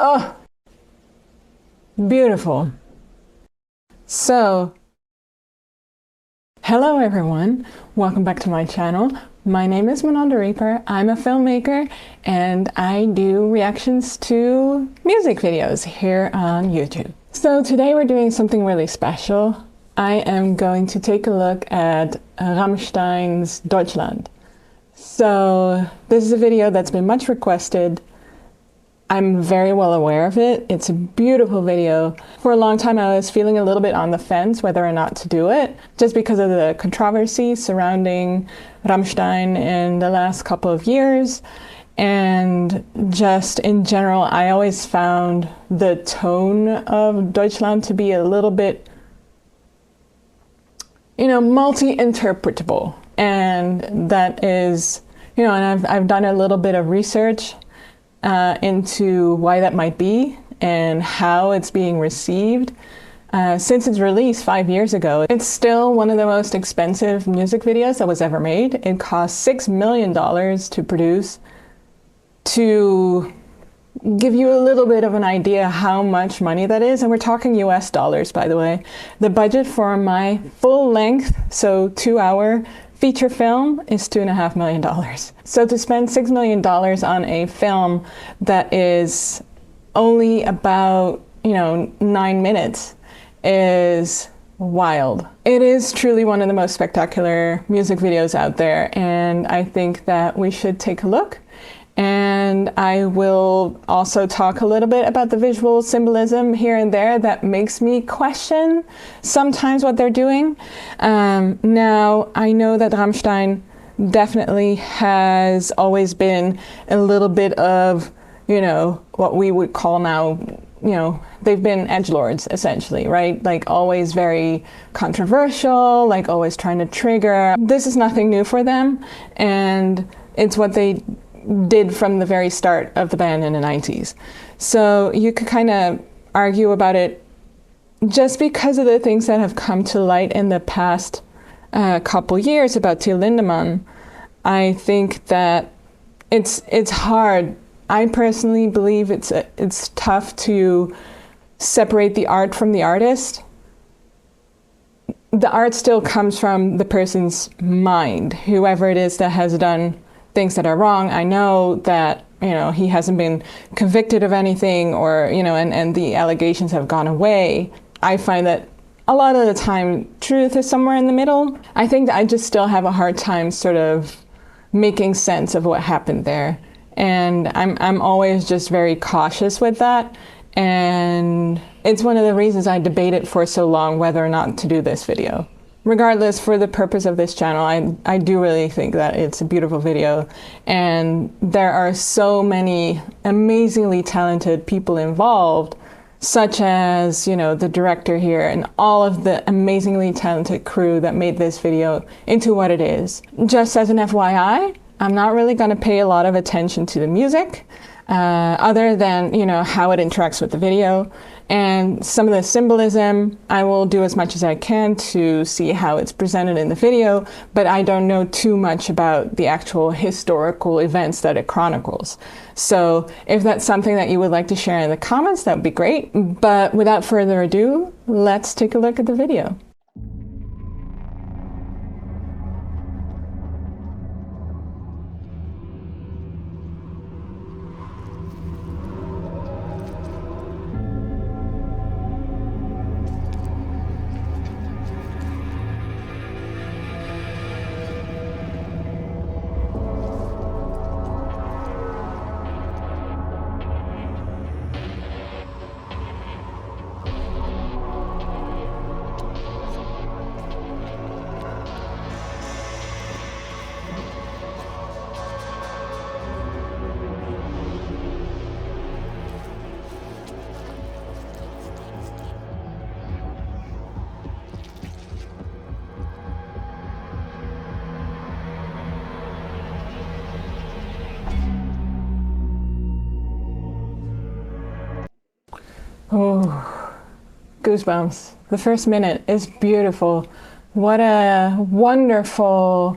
Oh, beautiful. So, hello everyone. Welcome back to my channel. My name is Mananda Reaper. I'm a filmmaker and I do reactions to music videos here on YouTube. So today we're doing something really special. I am going to take a look at Rammstein's Deutschland. So this is a video that's been much requested. I'm very well aware of it. It's a beautiful video. For a long time I was feeling a little bit on the fence whether or not to do it, just because of the controversy surrounding Rammstein in the last couple of years. And just in general, I always found the tone of Deutschland to be a little bit, multi-interpretable. And that is, and I've done a little bit of research into why that might be and how it's being received. Since its release 5 years ago, it's still one of the most expensive music videos that was ever made. It cost $6 million to produce. To give you a little bit of an idea how much money that is, and we're talking US dollars, by the way. The budget for my full length, so 2-hour feature film is $2.5 million. So to spend $6 million on a film that is only about, 9 minutes is wild. It is truly one of the most spectacular music videos out there, and I think that we should take a look. And I will also talk a little bit about the visual symbolism here and there that makes me question sometimes what they're doing. Now, I know that Rammstein definitely has always been a little bit of, what we would call now, they've been edgelords, essentially, right? Like always very controversial, like always trying to trigger. This is nothing new for them, and it's what they did from the very start of the band in the 90s. So you could kind of argue about it just because of the things that have come to light in the past couple years about Till Lindemann. I think that it's hard. I personally believe it's tough to separate the art from the artist. The art still comes from the person's mind, whoever it is that has done things that are wrong. I know that, he hasn't been convicted of anything, or, and the allegations have gone away. I find that a lot of the time truth is somewhere in the middle. I think that I just still have a hard time sort of making sense of what happened there. And I'm always just very cautious with that. And it's one of the reasons I debated for so long whether or not to do this video. Regardless, for the purpose of this channel, I do really think that it's a beautiful video, and there are so many amazingly talented people involved, such as, the director here and all of the amazingly talented crew that made this video into what it is. Just as an FYI, I'm not really going to pay a lot of attention to the music, other than, how it interacts with the video. And some of the symbolism, I will do as much as I can to see how it's presented in the video, but I don't know too much about the actual historical events that it chronicles. So if that's something that you would like to share in the comments, that would be great. But without further ado, let's take a look at the video. Oh, goosebumps. The first minute is beautiful. What a wonderful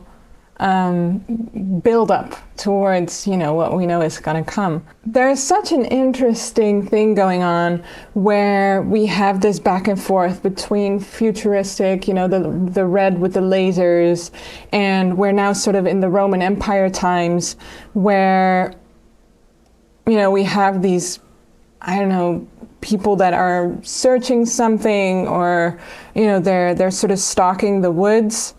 build up towards, you know, what we know is going to come. There's such an interesting thing going on where we have this back and forth between futuristic, you know, the red with the lasers, and we're now sort of in the Roman Empire times where, you know, we have these, I don't know, people that are searching something, or, you know, they're sort of stalking the woods.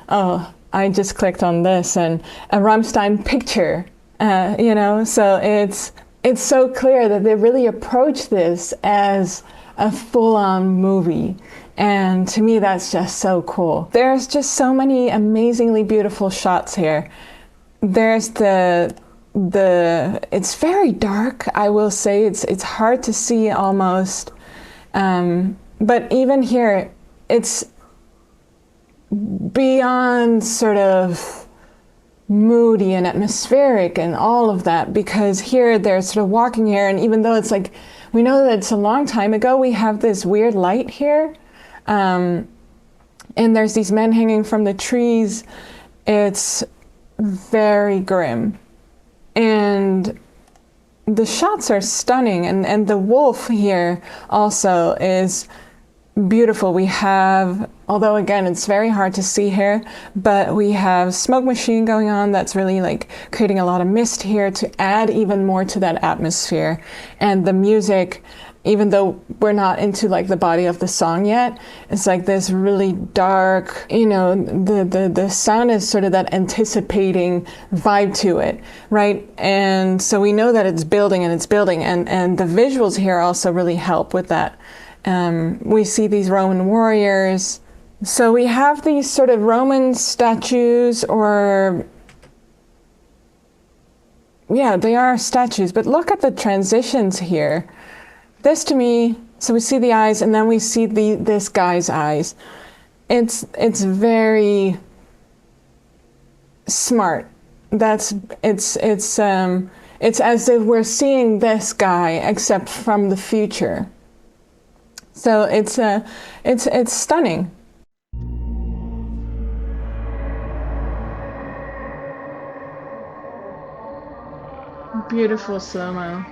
Oh, I just clicked on this, and a Rammstein picture, you know, so it's so clear that they really approach this as a full-on movie. And to me, that's just so cool. There's just so many amazingly beautiful shots here. There's it's very dark, I will say. It's hard to see almost. But even here, it's beyond sort of moody and atmospheric and all of that, because here they're sort of walking here, and even though it's like, we know that it's a long time ago, we have this weird light here. And there's these men hanging from the trees. It's very grim. And the shots are stunning, and the wolf here also is beautiful. We have, although again it's very hard to see here, but we have smoke machine going on that's really like creating a lot of mist here to add even more to that atmosphere. And the music, even though we're not into like the body of the song yet, it's like this really dark, you know, the sound is sort of that anticipating vibe to it, right? And so we know that it's building, and the visuals here also really help with that. We see these Roman warriors. So we have these sort of Roman statues, or yeah, they are statues, but look at the transitions here. This to me, so we see the eyes, and then we see this guy's eyes. It's very smart. It's as if we're seeing this guy except from the future. So it's stunning. Beautiful slow-mo.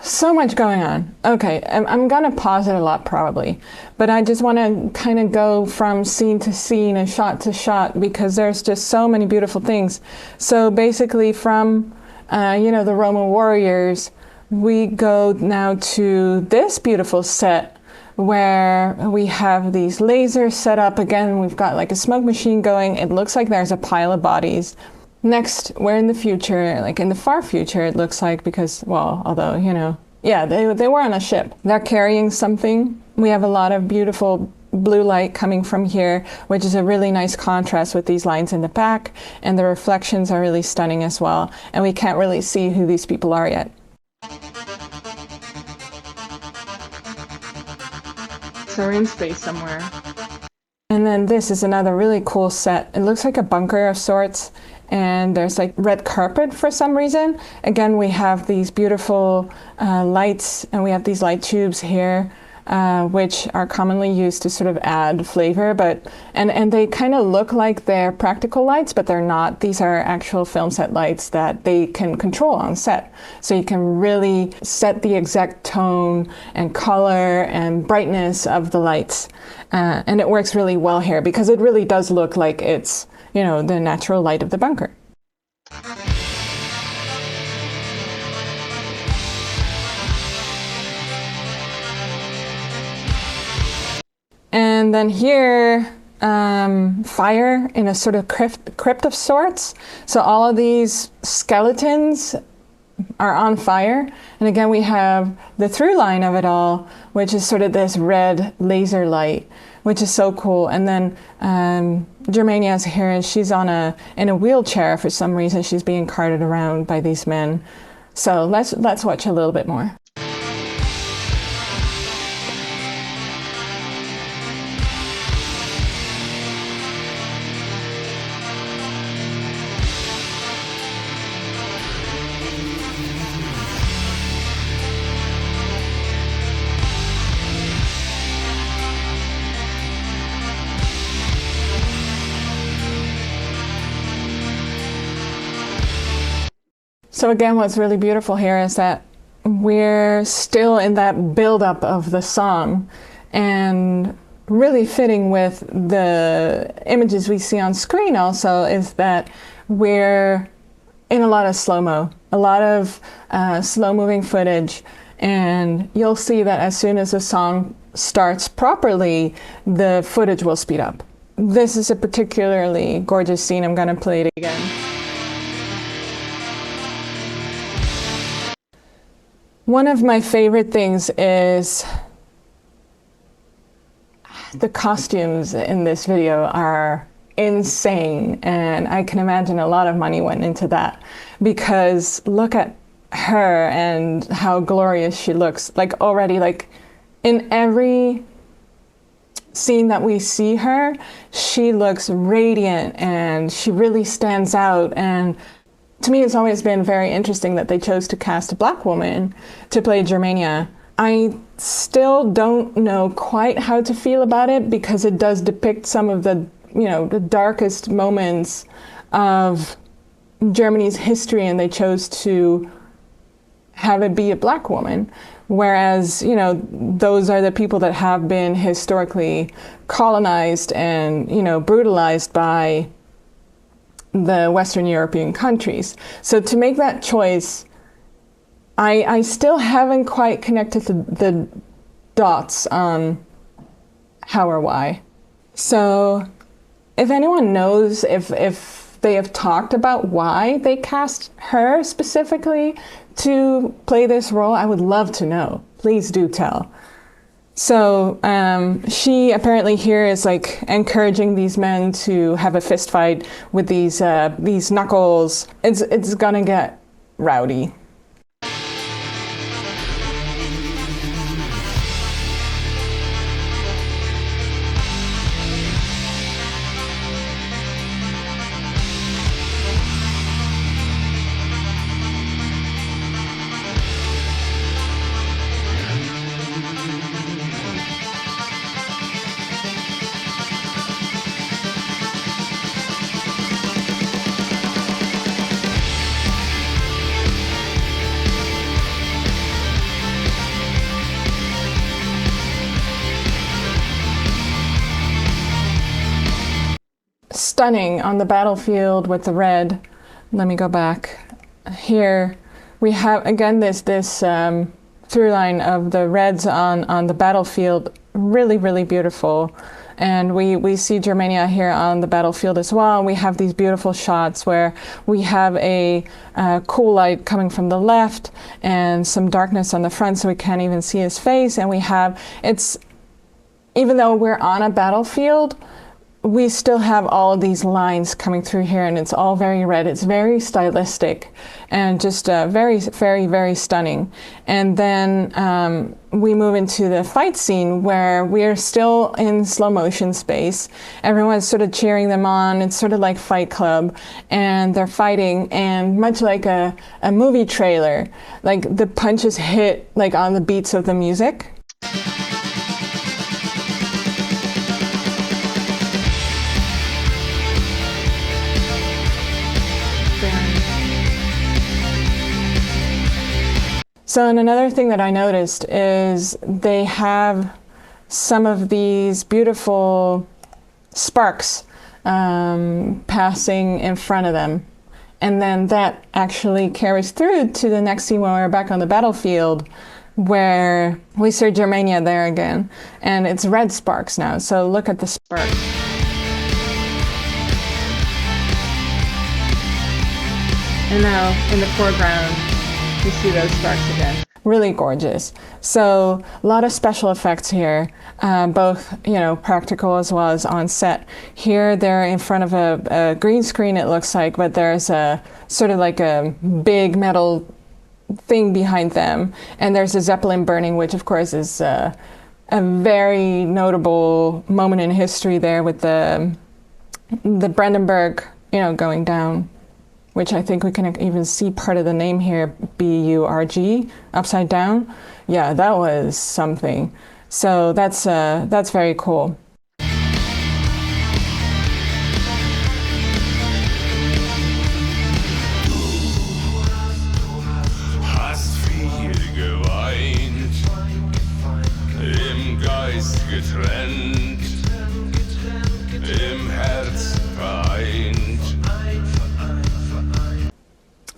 So much going on. Okay, I'm gonna pause it a lot probably, but I just want to kind of go from scene to scene and shot to shot, because there's just so many beautiful things. So basically from, you know, the Roman warriors, we go now to this beautiful set where we have these lasers set up. Again, we've got like a smoke machine going. It looks like there's a pile of bodies. Next, we're in the future, like in the far future, it looks like, because, well, although, you know, yeah, they were on a ship. They're carrying something. We have a lot of beautiful blue light coming from here, which is a really nice contrast with these lines in the back, and the reflections are really stunning as well. And we can't really see who these people are yet. So we're in space somewhere. And then this is another really cool set. It looks like a bunker of sorts, and there's like red carpet for some reason. Again, we have these beautiful lights, and we have these light tubes here, which are commonly used to sort of add flavor, but and they kind of look like they're practical lights, but they're not. These are actual film set lights that they can control on set. So you can really set the exact tone and color and brightness of the lights. And it works really well here, because it really does look like it's, you know, the natural light of the bunker. And then here, fire in a sort of crypt of sorts. So all of these skeletons are on fire. And again, we have the through line of it all, which is sort of this red laser light, which is so cool. And then Germania's here, and she's in a wheelchair for some reason. She's being carted around by these men. So let's watch a little bit more. So again, what's really beautiful here is that we're still in that buildup of the song, and really fitting with the images we see on screen also is that we're in a lot of slow-mo, a lot of slow-moving footage, and you'll see that as soon as the song starts properly, the footage will speed up. This is a particularly gorgeous scene. I'm going to play it again. One of my favorite things is the costumes in this video are insane, and I can imagine a lot of money went into that, because look at her and how glorious she looks. Like already, like in every scene that we see her, she looks radiant and she really stands out. And to me, it's always been very interesting that they chose to cast a Black woman to play Germania. I still don't know quite how to feel about it, because it does depict some of the, you know, the darkest moments of Germany's history, and they chose to have it be a Black woman. Whereas, you know, those are the people that have been historically colonized and, you know, brutalized by the Western European countries. So to make that choice, I still haven't quite connected the dots on how or why. So if anyone knows if they have talked about why they cast her specifically to play this role, I would love to know. Please do tell. So she apparently here is like encouraging these men to have a fist fight with these knuckles. It's gonna get rowdy. Stunning on the battlefield with the red. Let me go back. Here we have again this through line of the reds on the battlefield. Really, really beautiful. And we see Germania here on the battlefield as well. We have these beautiful shots where we have a cool light coming from the left and some darkness on the front, so we can't even see his face. And we have, even though we're on a battlefield, we still have all of these lines coming through here, and it's all very red. It's very stylistic and just very, very, very stunning. And then we move into the fight scene where we're still in slow motion space. Everyone's sort of cheering them on. It's sort of like Fight Club, and they're fighting, and much like a movie trailer, like the punches hit like on the beats of the music. So, and another thing that I noticed is they have some of these beautiful sparks passing in front of them. And then that actually carries through to the next scene when we're back on the battlefield, where we see Germania there again. And it's red sparks now, so look at the sparks. And now in the foreground, you see those sparks again. Really gorgeous. So a lot of special effects here, both, you know, practical as well as on set. Here they're in front of a green screen, it looks like, but there's a sort of like a big metal thing behind them. And there's a Zeppelin burning, which of course is a very notable moment in history there with the Brindenburg, you know, going down, which I think we can even see part of the name here, B-U-R-G, upside down. Yeah, that was something. So that's very cool. Geist getrennt, im Herz vereint.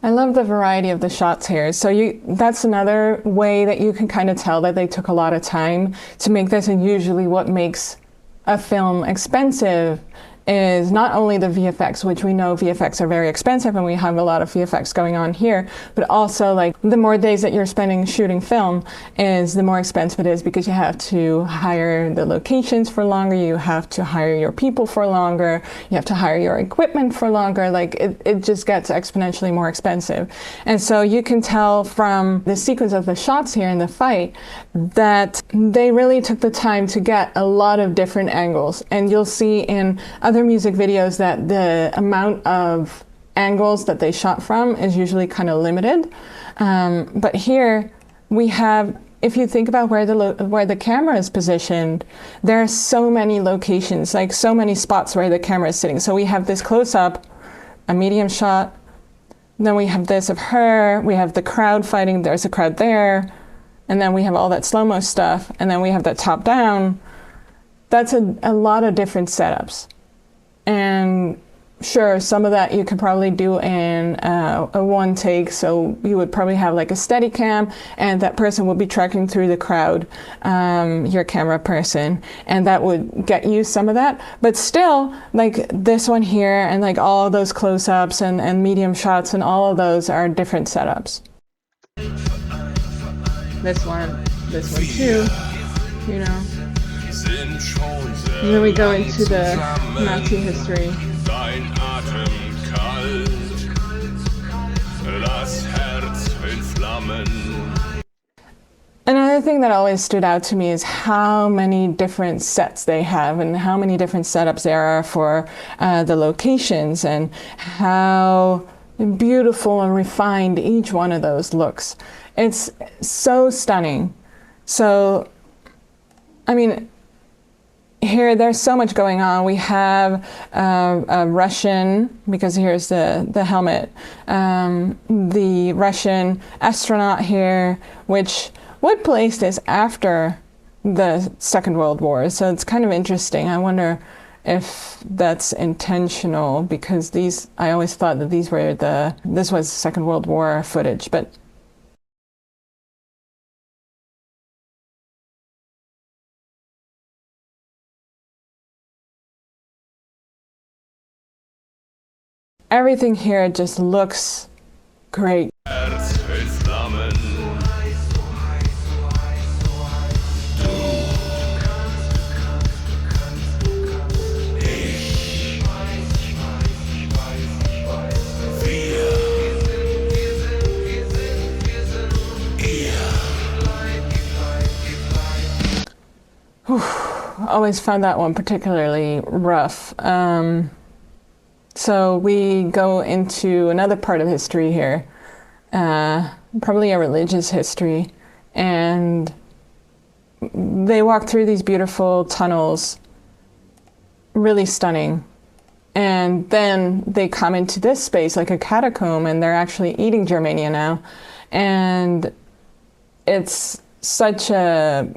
I love the variety of the shots here. So that's another way that you can kind of tell that they took a lot of time to make this, and usually what makes a film expensive is not only the VFX, which we know VFX are very expensive and we have a lot of VFX going on here, but also like the more days that you're spending shooting film is the more expensive it is, because you have to hire the locations for longer, you have to hire your people for longer, you have to hire your equipment for longer, like it just gets exponentially more expensive. And so you can tell from the sequence of the shots here in the fight that they really took the time to get a lot of different angles. And you'll see in other music videos that the amount of angles that they shot from is usually kind of limited. But here we have, if you think about where the camera is positioned, there are so many locations, like so many spots where the camera is sitting. So we have this close-up, a medium shot, then we have this of her, we have the crowd fighting, there's a crowd there, and then we have all that slow-mo stuff, and then we have that top-down. That's a lot of different setups. And sure, some of that you could probably do in a one take, so you would probably have like a steady cam and that person would be tracking through the crowd, your camera person, and that would get you some of that. But still, like this one here and like all those close-ups and medium shots and all of those are different setups. This one too, you know. And then we go into the Nazi history. Dein Atem kalt, das Herz in Flammen. Another thing that always stood out to me is how many different sets they have and how many different setups there are for the locations, and how beautiful and refined each one of those looks. It's so stunning. So, I mean, here there's so much going on. We have a Russian, because here's the helmet, the Russian astronaut here, which would place this after the Second World War. So it's kind of interesting. I wonder if that's intentional, because I always thought that this was Second World War footage, but everything here just looks great. Always found that one particularly rough. So we go into another part of history here, probably a religious history, and they walk through these beautiful tunnels, really stunning. And then they come into this space like a catacomb, and they're actually eating Germania now. And it's such a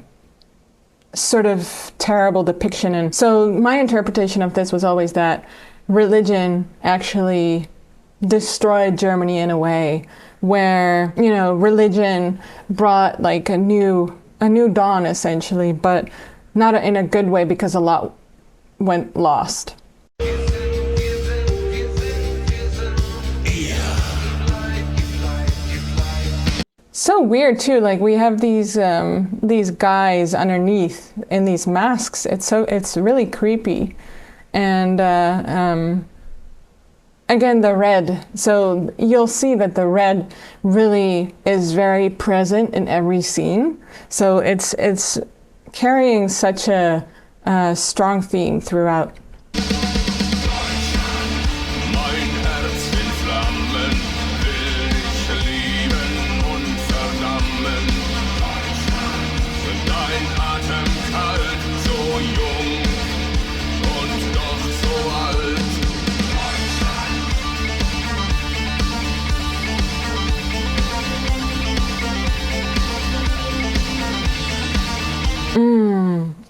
sort of terrible depiction. And so my interpretation of this was always that religion actually destroyed Germany in a way where, you know, religion brought like a new dawn essentially, but not in a good way, because a lot went lost. So weird too, like we have these guys underneath in these masks. It's really creepy. And again, the red. So you'll see that the red really is very present in every scene. So it's carrying such a strong theme throughout.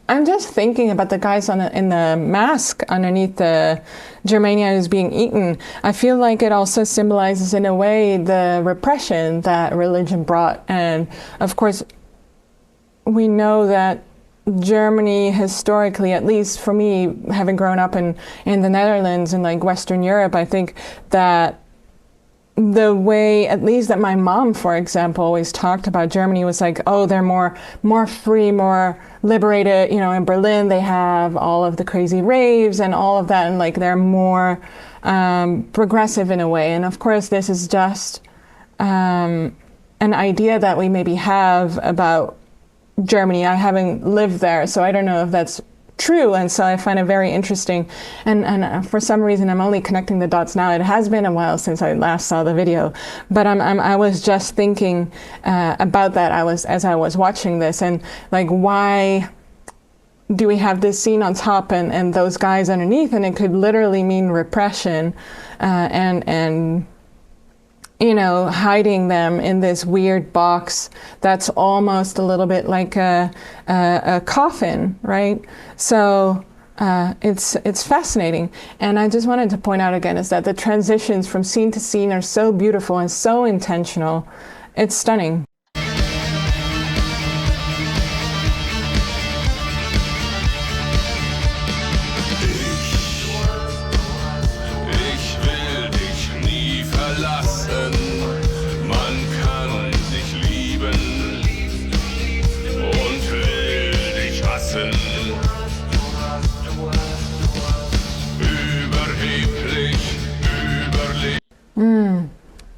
I'm just thinking about the guys in the mask underneath the Germania is being eaten. I feel like it also symbolizes, in a way, the repression that religion brought. And of course, we know that Germany historically, at least for me, having grown up in the Netherlands and like Western Europe, I think that the way, at least that my mom, for example, always talked about Germany was like, oh, they're more free, more liberated. You know, in Berlin, they have all of the crazy raves and all of that. And like, they're more progressive in a way. And of course, this is just an idea that we maybe have about Germany. I haven't lived there, so I don't know if that's true, and so I find it very interesting. And for some reason, I'm only connecting the dots now. It has been a while since I last saw the video, but I was just thinking about that. As I was watching this, and like, why do we have this scene on top and those guys underneath? And it could literally mean repression, and you know, hiding them in this weird box that's almost a little bit like a coffin, right? So it's fascinating. And I just wanted to point out again is that the transitions from scene to scene are so beautiful and so intentional. It's stunning.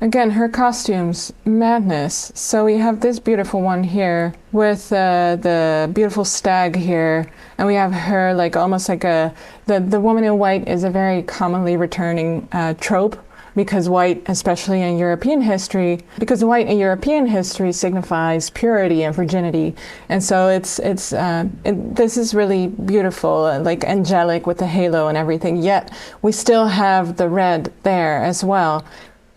Again, her costumes, madness. So we have this beautiful one here with the beautiful stag here, and we have her like almost like the woman in white is a very commonly returning trope, because white, especially in European history, signifies purity and virginity, and so this is really beautiful, like angelic with the halo and everything. Yet we still have the red there as well.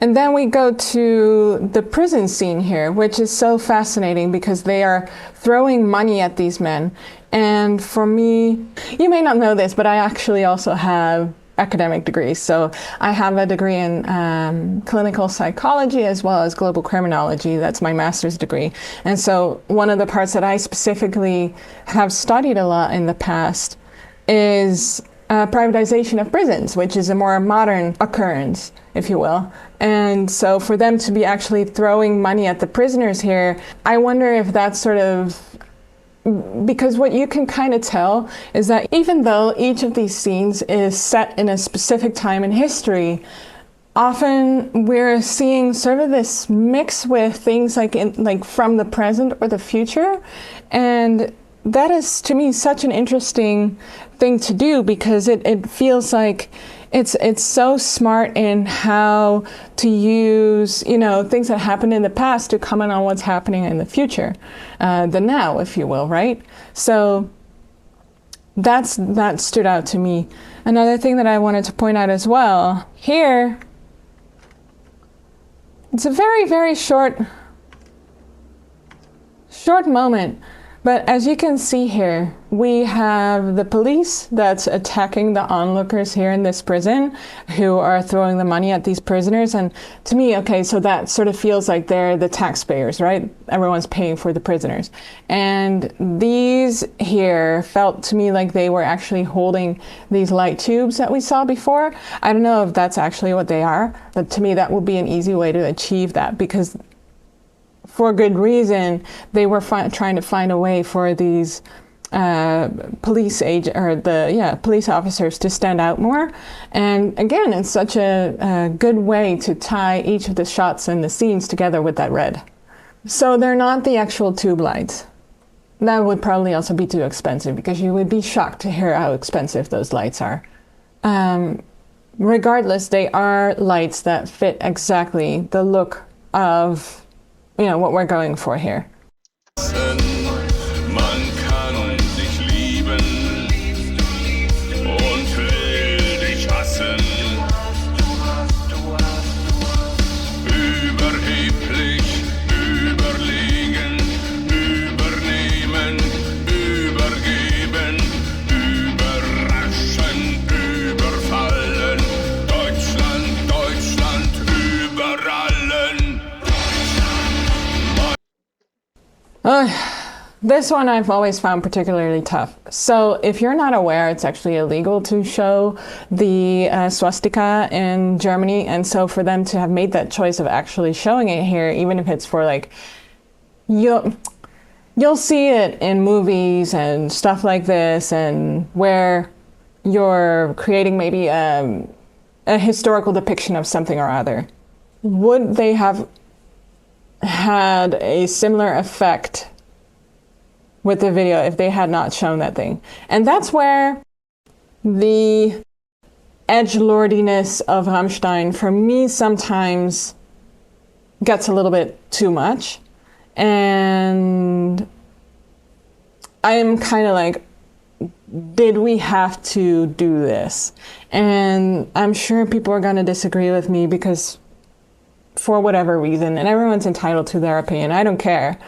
And then we go to the prison scene here, which is so fascinating because they are throwing money at these men. And for me, you may not know this, but I actually also have academic degrees. So I have a degree in clinical psychology as well as global criminology. That's my master's degree. And so one of the parts that I specifically have studied a lot in the past is privatization of prisons, which is a more modern occurrence, if you will. And so for them to be actually throwing money at the prisoners here, I wonder if that's sort of, because what you can kind of tell is that even though each of these scenes is set in a specific time in history, often we're seeing sort of this mix with things like from the present or the future. And that is, to me, such an interesting thing to do, because it feels like it's so smart in how to use, you know, things that happened in the past to comment on what's happening in the future, the now, if you will, right? So that stood out to me. Another thing that I wanted to point out as well, here, it's a very, very short moment. But as you can see here, we have the police that's attacking the onlookers here in this prison who are throwing the money at these prisoners. And to me, okay, so that sort of feels like they're the taxpayers, right? Everyone's paying for the prisoners. And these here felt to me like they were actually holding these light tubes that we saw before. I don't know if that's actually what they are, but to me that would be an easy way to achieve that, because for good reason, they were trying to find a way for these police officers to stand out more. And again, it's such a good way to tie each of the shots and the scenes together with that red. So they're not the actual tube lights. That would probably also be too expensive, because you would be shocked to hear how expensive those lights are. Regardless, they are lights that fit exactly the look of, you know, what we're going for here. Man kann dich lieben und will dich hassen. Überheblich, überlegen, übernehmen, übergeben. This one I've always found particularly tough. So if you're not aware, it's actually illegal to show the swastika in Germany. And so for them to have made that choice of actually showing it here, even if it's for like, you'll see it in movies and stuff like this, and where you're creating maybe a historical depiction of something or other. Would they have had a similar effect with the video if they had not shown that thing? And that's where the edgelordiness of Rammstein for me sometimes gets a little bit too much. And I am kind of like, did we have to do this? And I'm sure people are going to disagree with me because for whatever reason, and everyone's entitled to their opinion. I don't care.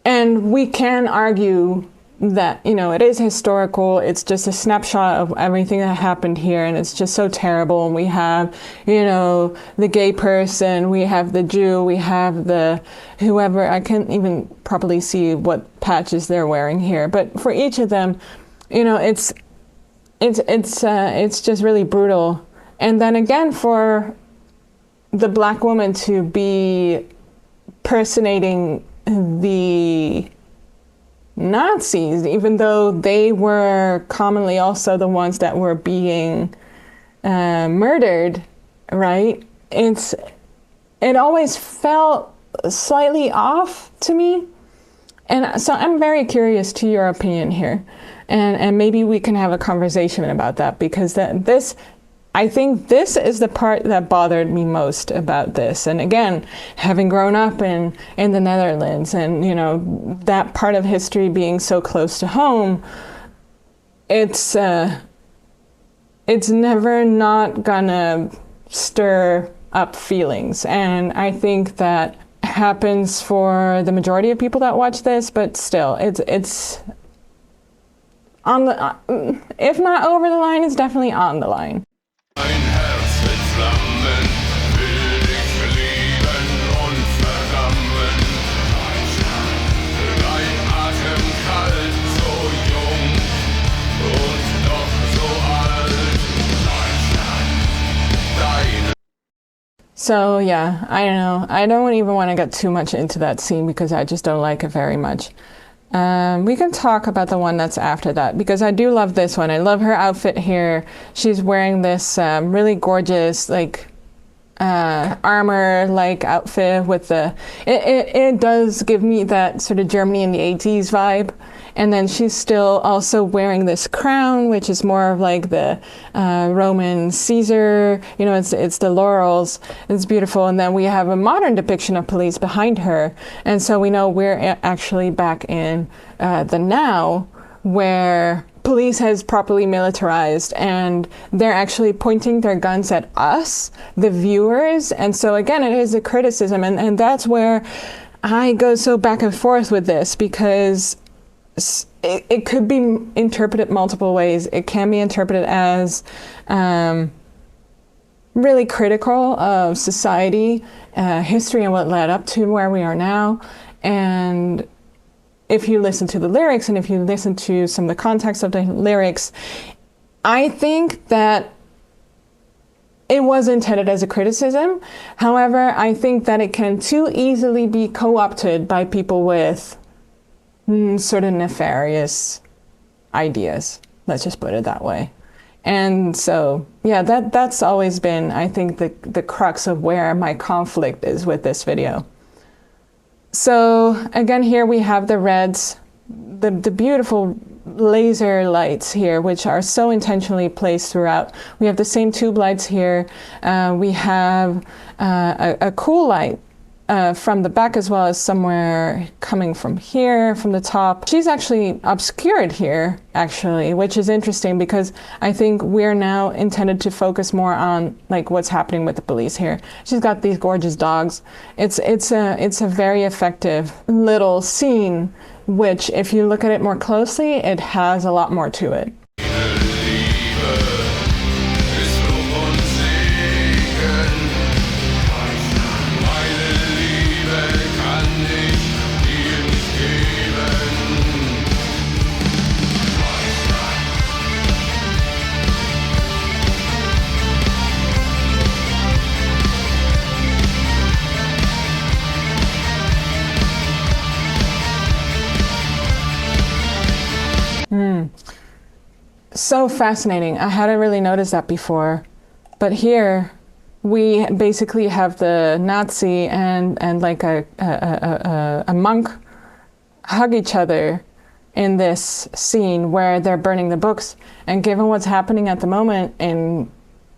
And we can argue that, you know, it is historical. It's just a snapshot of everything that happened here, and it's just so terrible. And we have, you know, the gay person, we have the Jew, we have the whoever. I can't even properly see what patches they're wearing here, but for each of them, you know, it's just really brutal. And then again, for the black woman to be personating the Nazis, even though they were commonly also the ones that were being murdered, right? It always felt slightly off to me. And so I'm very curious to your opinion here. And maybe we can have a conversation about that, because I think this is the part that bothered me most about this. And again, having grown up in the Netherlands, and, you know, that part of history being so close to home, it's never not gonna stir up feelings. And I think that happens for the majority of people that watch this, but still, it's on the, if not over the line, it's definitely on the line. Mein Herz mit Flammen, will dich lieben und verdammen. Dein Atem kalt, so jung und doch so alt. Deine. So yeah, I don't know. I don't even want to get too much into that scene because I just don't like it very much. We can talk about the one that's after that, because I do love this one. I love her outfit here. She's wearing this really gorgeous, like, armor-like outfit with the... It does give me that sort of Germany in the 80s vibe. And then she's still also wearing this crown, which is more of like the Roman Caesar. You know, it's the laurels. It's beautiful. And then we have a modern depiction of police behind her. And so we know we're actually back in the now, where police has properly militarized, and they're actually pointing their guns at us, the viewers. And so again, it is a criticism. And that's where I go so back and forth with this, because it could be interpreted multiple ways. It can be interpreted as really critical of society, history, and what led up to where we are now. And if you listen to the lyrics, and if you listen to some of the context of the lyrics, I think that it was intended as a criticism. However, I think that it can too easily be co-opted by people with sort of nefarious ideas. Let's just put it that way. And so, yeah, that's always been, I think, the crux of where my conflict is with this video. So again, here we have the reds, the beautiful laser lights here, which are so intentionally placed throughout. We have the same tube lights here. We have a cool light from the back, as well as somewhere coming from here, from the top. She's actually obscured here, actually, which is interesting, because I think we're now intended to focus more on like what's happening with the police here. She's got these gorgeous dogs. It's a very effective little scene, which if you look at it more closely, it has a lot more to it. so fascinating. I hadn't really noticed that before. But here, we basically have the Nazi and like a monk hug each other in this scene where they're burning the books. And given what's happening at the moment in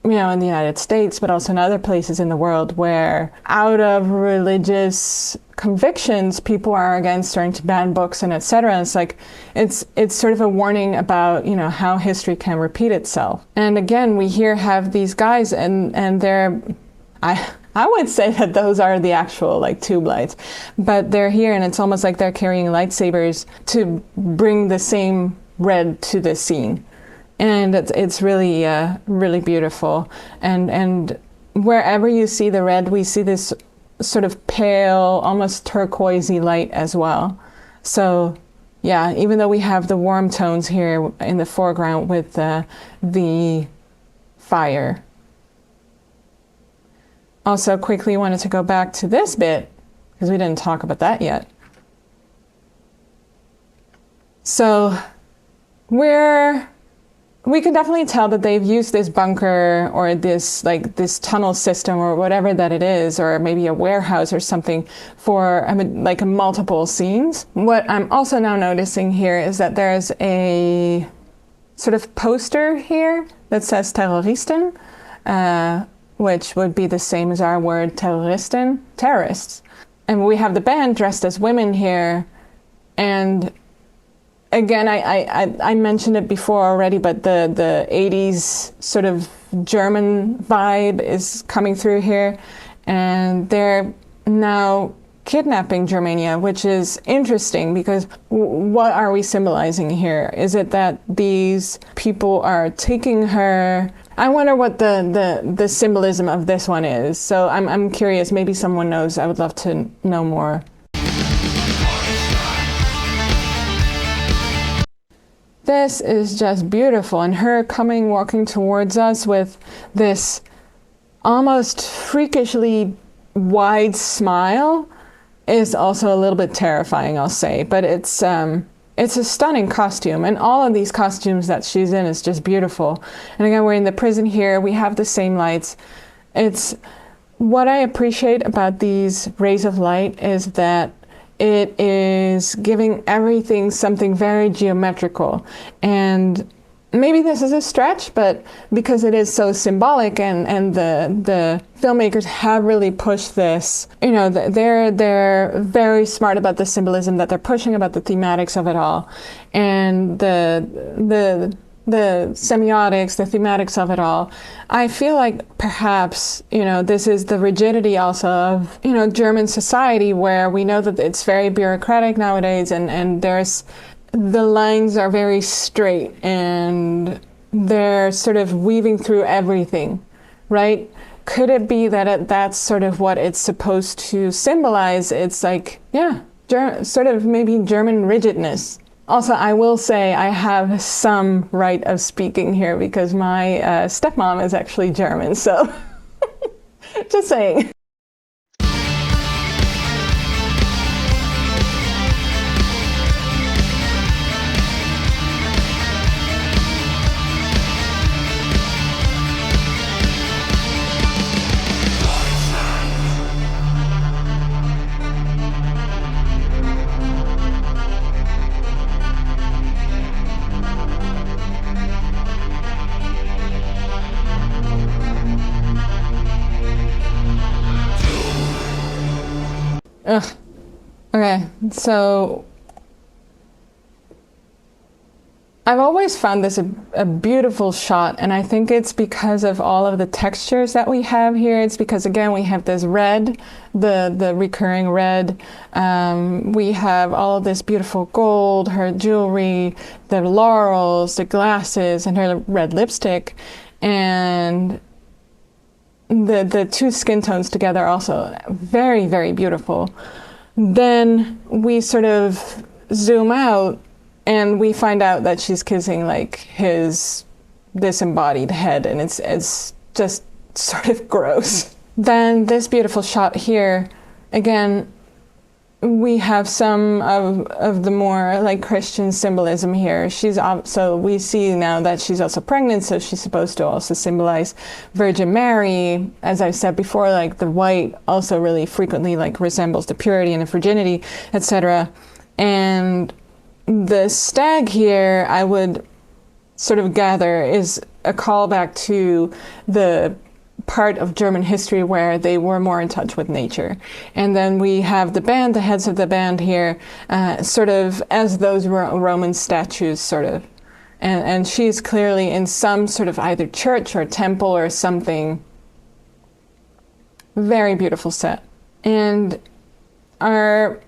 in the United States, but also in other places in the world where out of religious convictions, people are again starting to ban books and etc. It's like, it's sort of a warning about, how history can repeat itself. And again, we here have these guys and they're, I would say that those are the actual like tube lights, but they're here and it's almost like they're carrying lightsabers to bring the same red to the scene. And it's really, really beautiful. And wherever you see the red, we see this sort of pale, almost turquoisey light as well. So yeah, even though we have the warm tones here in the foreground with the fire. Also quickly wanted to go back to this bit, because we didn't talk about that yet. So we can definitely tell that they've used this bunker or this tunnel system or whatever that it is, or maybe a warehouse or something for like multiple scenes. What I'm also now noticing here is that there's a sort of poster here that says Terroristen, which would be the same as our word Terroristen, terrorists. And we have the band dressed as women here, and again, I mentioned it before already, but the 80s sort of German vibe is coming through here, and they're now kidnapping Germania, which is interesting because what are we symbolizing here? Is it that these people are taking her? I wonder what the symbolism of this one is. So I'm curious, maybe someone knows. I would love to know more. This is just beautiful, and her walking towards us with this almost freakishly wide smile is also a little bit terrifying, I'll say. But it's a stunning costume, and all of these costumes that she's in is just beautiful. And again, we're in the prison here. We have the same lights. It's what I appreciate about these rays of light is that it is giving everything something very geometrical. And maybe this is a stretch, but because it is so symbolic and the filmmakers have really pushed this, they're very smart about the symbolism that they're pushing, about the thematics of it all. And the semiotics, the thematics of it all. I feel like perhaps, this is the rigidity also of, German society, where we know that it's very bureaucratic nowadays, and the lines are very straight and they're sort of weaving through everything, right? Could it be that that's sort of what it's supposed to symbolize? It's like, sort of maybe German rigidness. Also, I will say I have some right of speaking here because my stepmom is actually German, so just saying. Ugh. Okay, so I've always found this a beautiful shot, and I think it's because of all of the textures that we have here. It's because, again, we have this red, the recurring red. We have all of this beautiful gold, her jewelry, the laurels, the glasses, and her red lipstick. And the two skin tones together also very, very beautiful. Then we sort of zoom out and we find out that she's kissing like his disembodied head, and it's just sort of gross. Then this beautiful shot here, again, we have some of the more like Christian symbolism here. So we see now that she's also pregnant, so she's supposed to also symbolize Virgin Mary. As I said before, like the white also really frequently like resembles the purity and the virginity, etc. And the stag here, I would sort of gather, is a callback to the part of German history where they were more in touch with nature. And then we have the band, the heads of the band here, sort of as those Roman statues, sort of. And she's clearly in some sort of either church or temple or something. Very beautiful set. And our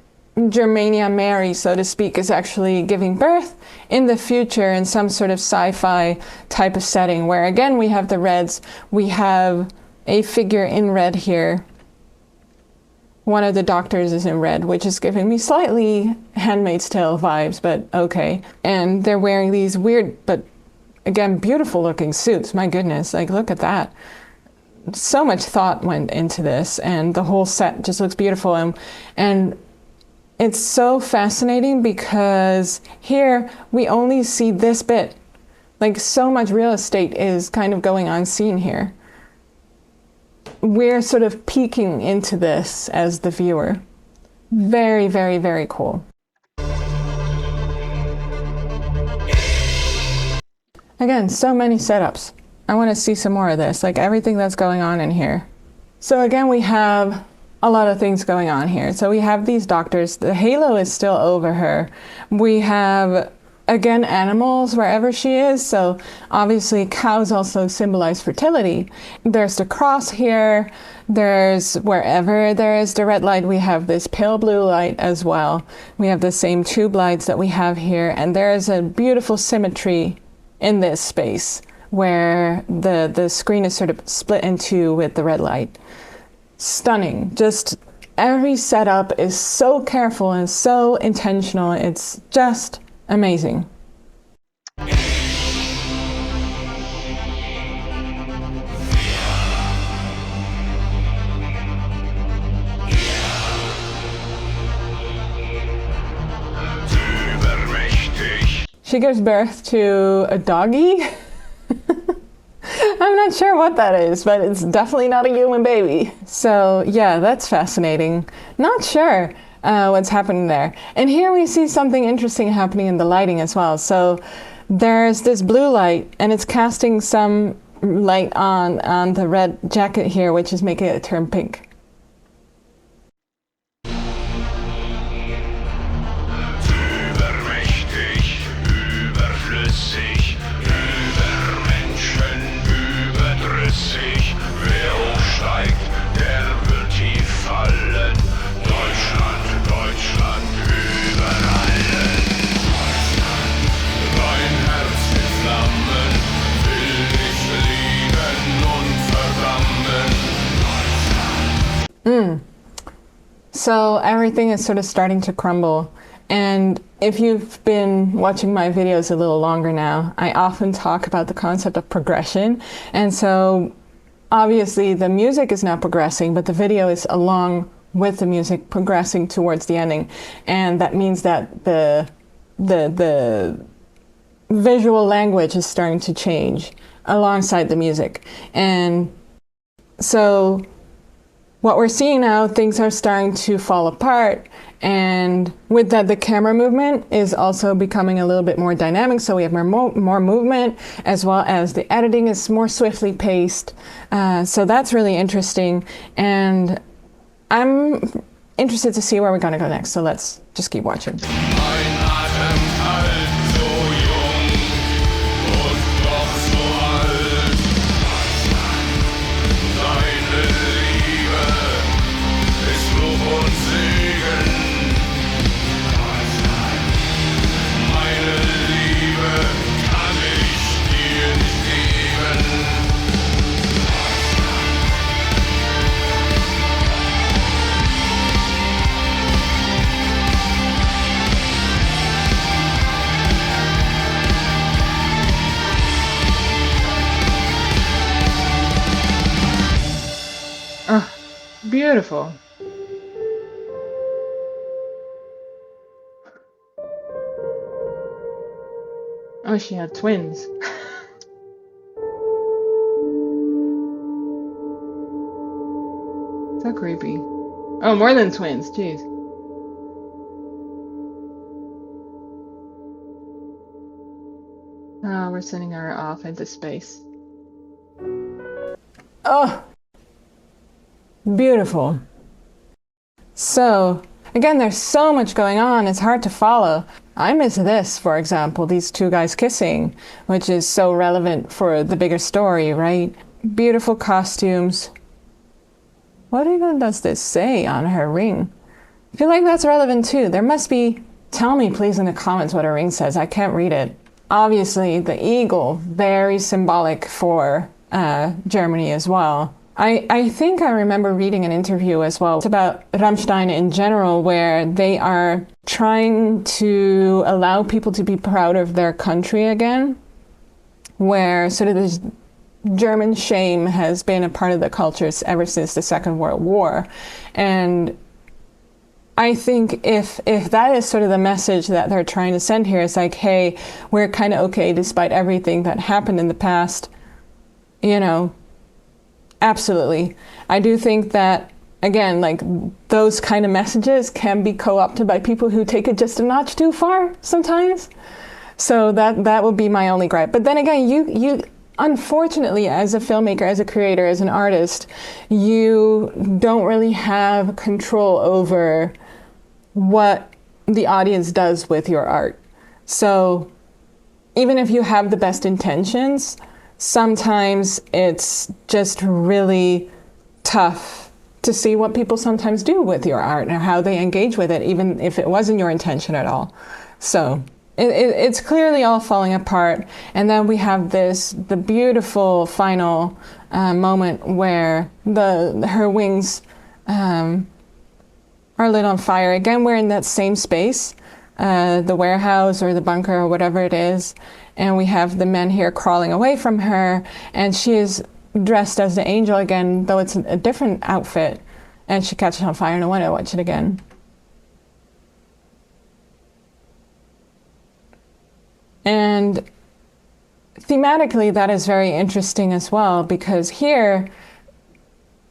Germania Mary, so to speak, is actually giving birth in the future in some sort of sci-fi type of setting where again we have the reds, we have a figure in red here. One of the doctors is in red, which is giving me slightly Handmaid's Tale vibes, but okay. And they're wearing these weird, but again, beautiful looking suits. My goodness, like look at that. So much thought went into this and the whole set just looks beautiful. And it's so fascinating because here we only see this bit. Like so much real estate is kind of going unseen here. We're sort of peeking into this as the viewer. Very, very, very cool. Again, so many setups. I want to see some more of this, like everything that's going on in here. So again, we have a lot of things going on here. So we have these doctors, the halo is still over her. We have, again, animals wherever she is. So obviously cows also symbolize fertility. There's the cross here. There's wherever there is the red light, we have this pale blue light as well. We have the same tube lights that we have here. And there is a beautiful symmetry in this space where the screen is sort of split in two with the red light. Stunning. Just every setup is so careful and so intentional. It's just amazing. She gives birth to a doggy. I'm not sure what that is, but it's definitely not a human baby. So yeah, that's fascinating. Not sure what's happening there. And here we see something interesting happening in the lighting as well. So there's this blue light and it's casting some light on the red jacket here, which is making it turn pink. So everything is sort of starting to crumble. And if you've been watching my videos a little longer now, I often talk about the concept of progression. And so obviously the music is now progressing, but the video is along with the music progressing towards the ending. And that means that the visual language is starting to change alongside the music. And so what we're seeing now, things are starting to fall apart, and with that, the camera movement is also becoming a little bit more dynamic, so we have more movement, as well as the editing is more swiftly paced. So that's really interesting, and I'm interested to see where we're going to go next, so let's just keep watching. Beautiful. Oh, she had twins. So creepy. Oh, more than twins, jeez. Oh, we're sending her off into space. Oh, beautiful. So, again, there's so much going on, it's hard to follow. I miss this, for example, these two guys kissing, which is so relevant for the bigger story, right? Beautiful costumes. What even does this say on her ring? I feel like that's relevant too. There must be, tell me please in the comments what her ring says. I can't read it. Obviously, the eagle, very symbolic for Germany as well. I think I remember reading an interview as well. It's about Rammstein in general, where they are trying to allow people to be proud of their country again, where sort of this German shame has been a part of the cultures ever since the Second World War. And I think if that is sort of the message that they're trying to send here, it's like, hey, we're kind of okay despite everything that happened in the past, you know, absolutely. I do think that, again, like those kind of messages can be co-opted by people who take it just a notch too far sometimes. So that would be my only gripe. But then again, you unfortunately, as a filmmaker, as a creator, as an artist, you don't really have control over what the audience does with your art. So even if you have the best intentions, sometimes it's just really tough to see what people sometimes do with your art or how they engage with it, even if it wasn't your intention at all. So it's clearly all falling apart. And then we have the beautiful final moment where her wings are lit on fire. Again, we're in that same space, the warehouse or the bunker or whatever it is. And we have the men here crawling away from her, and she is dressed as the angel again, though it's a different outfit, and she catches on fire. No wonder I watch it again. And thematically, that is very interesting as well, because here,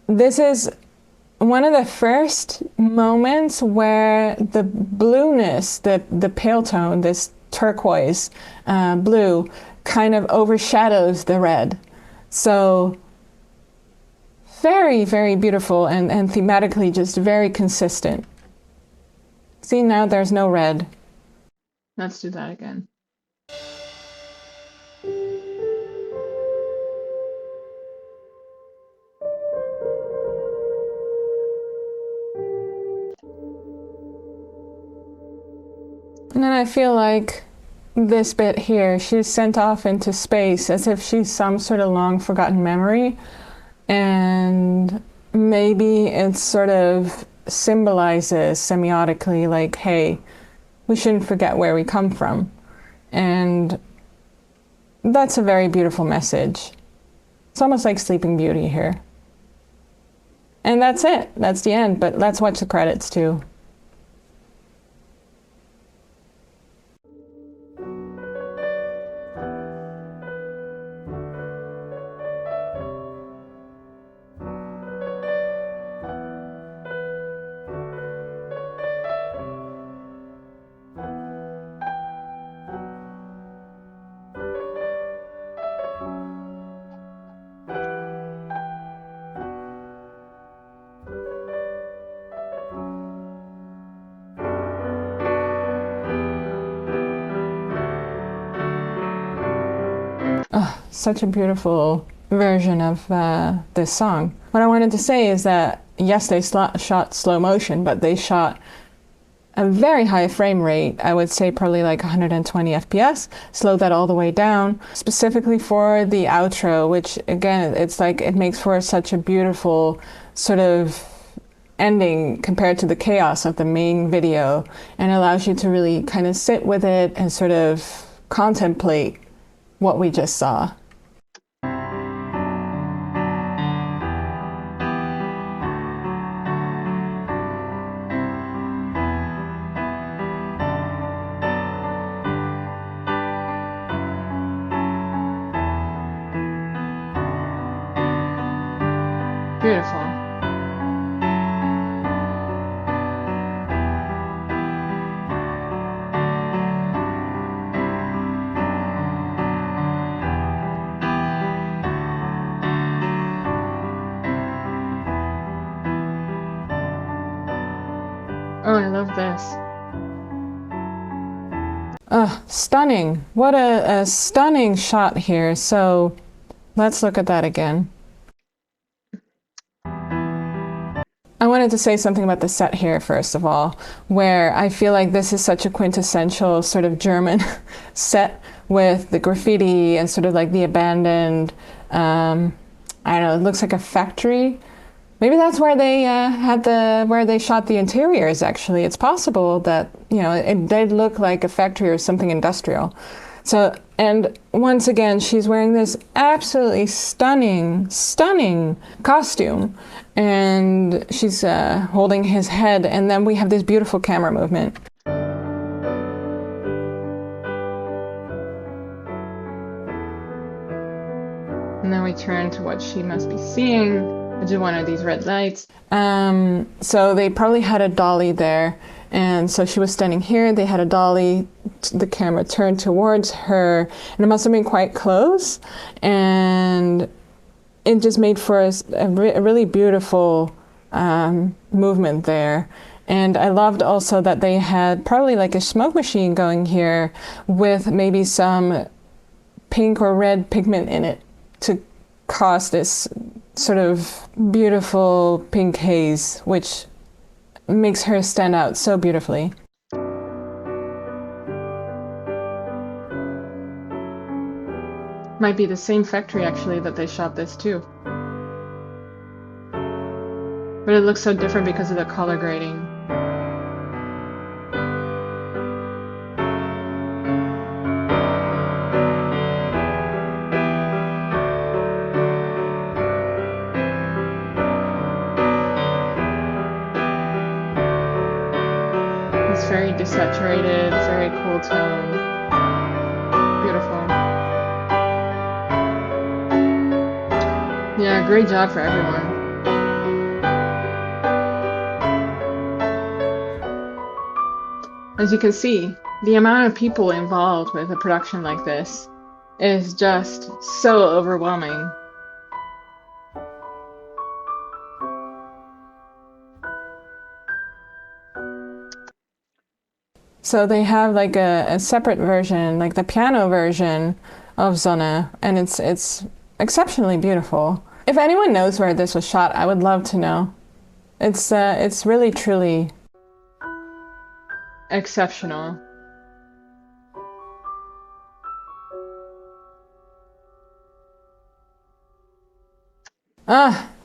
this is one of the first moments where the blueness, the pale tone, this turquoise blue, kind of overshadows the red. So very, very beautiful and thematically just very consistent. See, now there's no red. Let's do that again. And then I feel like this bit here, she's sent off into space as if she's some sort of long forgotten memory. And maybe it sort of symbolizes semiotically like, hey, we shouldn't forget where we come from. And that's a very beautiful message. It's almost like Sleeping Beauty here. And that's it. That's the end. But let's watch the credits too. Oh, such a beautiful version of this song. What I wanted to say is that, yes, they shot slow motion, but they shot a very high frame rate. I would say probably like 120 FPS, slowed that all the way down, specifically for the outro, which again, it's like it makes for such a beautiful sort of ending compared to the chaos of the main video, and allows you to really kind of sit with it and sort of contemplate what we just saw. Beautiful. Oh, I love this. Stunning. What a stunning shot here. So let's look at that again. I wanted to say something about the set here, first of all, where I feel like this is such a quintessential sort of German set with the graffiti and sort of like the abandoned, I don't know, it looks like a factory. Maybe that's where they where they shot the interiors, actually. It's possible that, you know, it did look like a factory or something industrial. So, and once again, she's wearing this absolutely stunning, stunning costume. And she's holding his head, and then we have this beautiful camera movement. And then we turn to what she must be seeing. Do one of these red lights. So they probably had a dolly there, and so she was standing here. They had a dolly. The camera turned towards her, and it must have been quite close. And it just made for us a really beautiful movement there. And I loved also that they had probably like a smoke machine going here with maybe some pink or red pigment in it to cause this sort of beautiful pink haze, which makes her stand out so beautifully. Might be the same factory actually that they shot this too. But it looks so different because of the color grading. It's very desaturated, very cool tone. Beautiful. Yeah, great job for everyone. As you can see, the amount of people involved with a production like this is just so overwhelming. So they have like a separate version, like the piano version of Sonne, and it's exceptionally beautiful. If anyone knows where this was shot, I would love to know. It's really truly exceptional.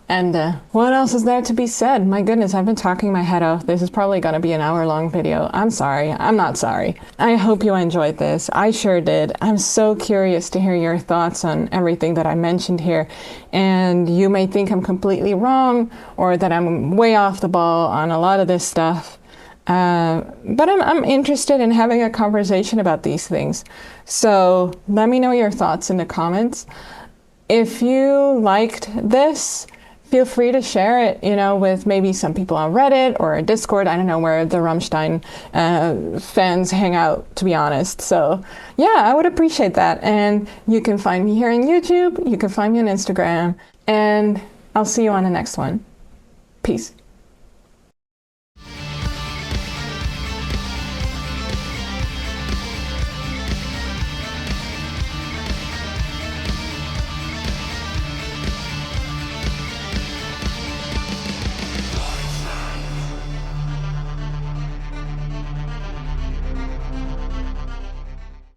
And what else is there to be said? My goodness, I've been talking my head off. This is probably going to be an hour-long video. I'm sorry. I'm not sorry. I hope you enjoyed this. I sure did. I'm so curious to hear your thoughts on everything that I mentioned here. And you may think I'm completely wrong or that I'm way off the ball on a lot of this stuff. But I'm interested in having a conversation about these things. So let me know your thoughts in the comments. If you liked this, feel free to share it, you know, with maybe some people on Reddit or Discord. I don't know where the Rammstein fans hang out, to be honest. So yeah, I would appreciate that. And you can find me here on YouTube. You can find me on Instagram. And I'll see you on the next one. Peace.